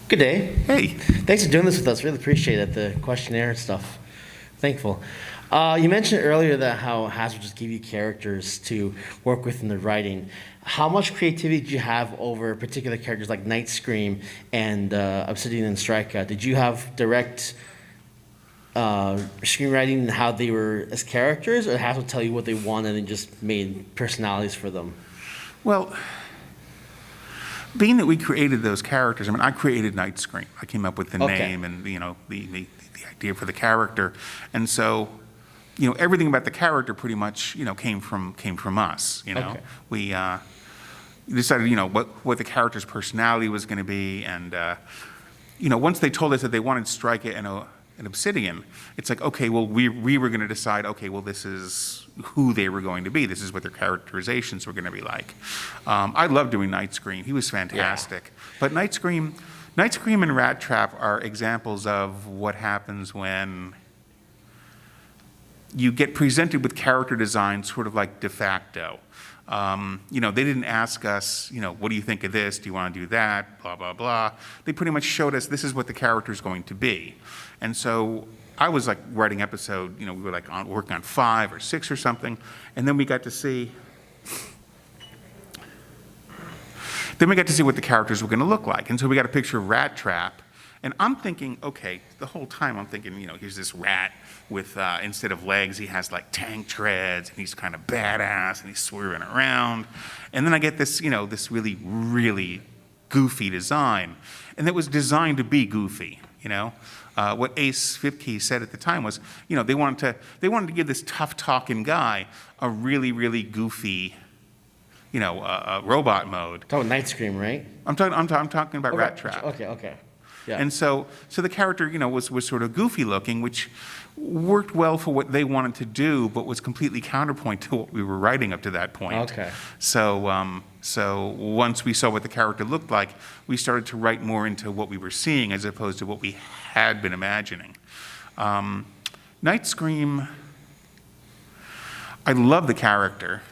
Good day. Hey. Thanks for doing this with us. Really appreciate it, the questionnaire and stuff. Thankful. You mentioned earlier that how Hasbro just give you characters to work with in the writing. How much creativity did you have over particular characters like Nightscream and Obsidian and Strikeout? Did you have direct screenwriting and how they were as characters, or Hasbro tell you what they wanted and just made personalities for them? Well, being that we created those characters, I mean, I created Nightscream. I came up with the name and, the idea for the character. And so, everything about the character pretty much, came from us, Okay. We decided, what the character's personality was going to be. And, once they told us that they wanted Strikeout and an Obsidian, it's like, okay, well, we were going to decide, okay, well, this is who they were going to be. This is what their characterizations were going to be like. I love doing Nightscream. He was fantastic. Yeah. But Nightscream and Rattrap are examples of what happens when you get presented with character design sort of like de facto. They didn't ask us, what do you think of this? Do you want to do that? Blah, blah, blah. They pretty much showed us this is what the character is going to be. And so I was like writing episode, we were like working on 5 or 6 or something. And then we got to see what the characters were going to look like. And so we got a picture of Rattrap. And I'm thinking, okay, the whole time I'm thinking, here's this rat with, instead of legs, he has like tank treads, and he's kind of badass, and he's swerving around. And then I get this, this really, really goofy design. And it was designed to be goofy, What Ace Fipke said at the time was, they wanted to give this tough-talking guy a really, really goofy, robot mode. Talking about Nightscream, right? I'm talking about Rattrap. Okay. Yeah. And so the character, was sort of goofy looking, which worked well for what they wanted to do, but was completely counterpoint to what we were writing up to that point. Okay. So once we saw what the character looked like, we started to write more into what we were seeing as opposed to what we had been imagining. Nightscream, I love the character.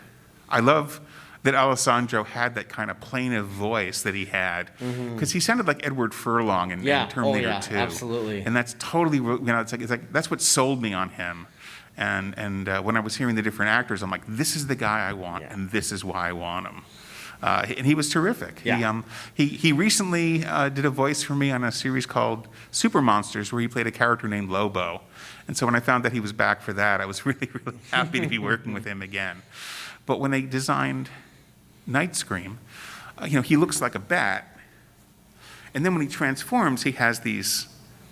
I love that Alessandro had that kind of plaintive voice that he had, because he sounded like Edward Furlong in Terminator 2. Absolutely. And that's totally, it's like that's what sold me on him. And when I was hearing the different actors, I'm like, this is the guy I want, and this is why I want him. And he was terrific. Yeah. He recently did a voice for me on a series called Super Monsters, where he played a character named Lobo. And so when I found that he was back for that, I was really, really happy to be working with him again. But when they designed Nightscream, he looks like a bat. And then when he transforms, he has these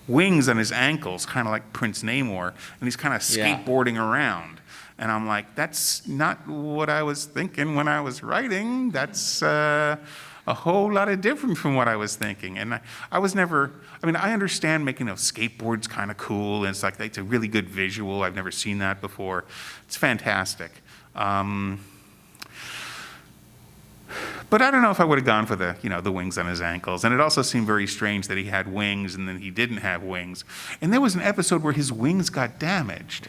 wings on his ankles, kind of like Prince Namor, and he's kind of skateboarding around. And I'm like, that's not what I was thinking when I was writing. That's a whole lot of different from what I was thinking. And I was never, I understand making those skateboards kind of cool, and it's a really good visual. I've never seen that before. It's fantastic. But I don't know if I would have gone for the, the wings on his ankles. And it also seemed very strange that he had wings and then he didn't have wings. And there was an episode where his wings got damaged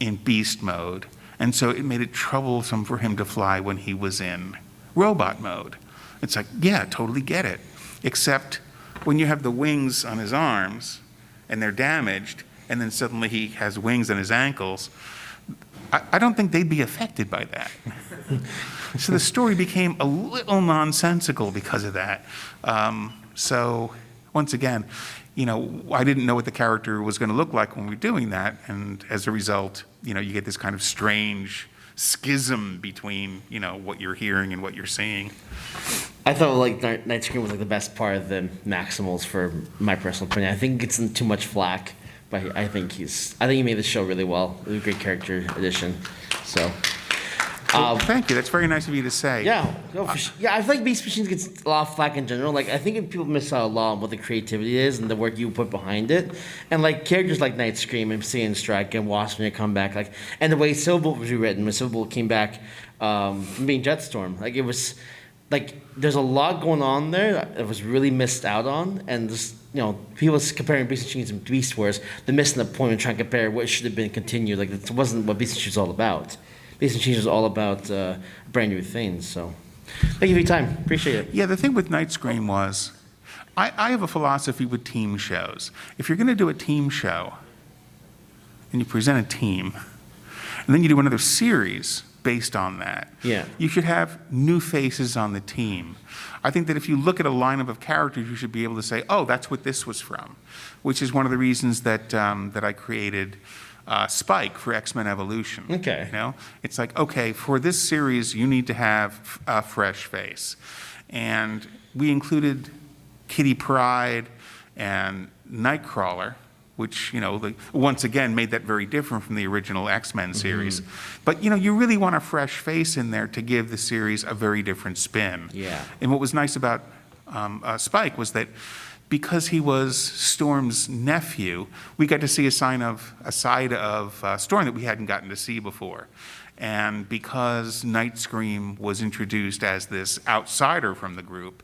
in beast mode. And so it made it troublesome for him to fly when he was in robot mode. It's like, yeah, totally get it. Except when you have the wings on his arms and they're damaged, and then suddenly he has wings on his ankles, I don't think they'd be affected by that. So the story became a little nonsensical because of that. So once again, I didn't know what the character was going to look like when we were doing that. And as a result, you get this kind of strange schism between, what you're hearing and what you're seeing. I thought Nightscream was the best part of the Maximals, for my personal opinion. I think it gets too much flack. But I think he made the show really well. It was a great character addition. So, well, thank you. That's very nice of you to say. Yeah, I feel like Beast Machines gets a lot of flack in general. I think people miss out a lot on what the creativity is and the work you put behind it. And characters like Nightscream and Seeing Strike and Wasp when you come back, and the way Silverbolt was rewritten when Silverbolt came back from being Jetstorm, it was there's a lot going on there that was really missed out on, and just people comparing Beast Machines and Beast Wars, they're missing the point and trying to compare what should have been continued. It wasn't what Beast Machines was all about. Beast Machines was all about brand new things. So, thank you for your time. Appreciate it. Yeah, the thing with Nightscream was, I have a philosophy with team shows. If you're going to do a team show and you present a team, and then you do another series based on that, Yeah. you should have new faces on the team. I think that if you look at a lineup of characters, you should be able to say, oh, that's what this was from, which is one of the reasons that, that I created Spike for X-Men Evolution. Okay. You know, it's like, okay, for this series, you need to have a fresh face. And we included Kitty Pryde and Nightcrawler, which, you know, once again made that very different from the original X-Men series. But, you know, you really want a fresh face in there to give the series a very different spin. Yeah. And what was nice about Spike was that because he was Storm's nephew, we got to see a side of Storm that we hadn't gotten to see before. And because Nightscream was introduced as this outsider from the group,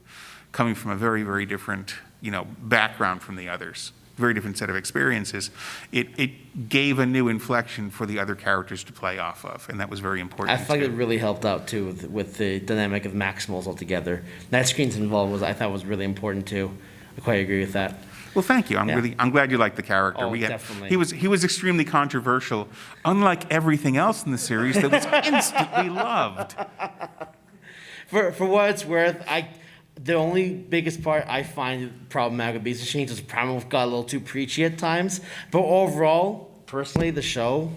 coming from a very, very different, you know, background from the others, very different set of experiences, it gave a new inflection for the other characters to play off of, and that was very important. I feel like it really helped out too with the dynamic of Maximals altogether. Nightscream's involved I thought was really important too. I quite agree with that. Well, thank you. I'm glad you liked the character. Oh, definitely. He was extremely controversial, unlike everything else in the series that was instantly loved. For what it's worth, the only biggest part I find problematic with Beast Machines is probably got a little too preachy at times. But overall, personally, the show,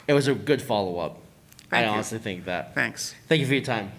it was a good follow-up. I honestly think that. Thanks. Thank you for your time.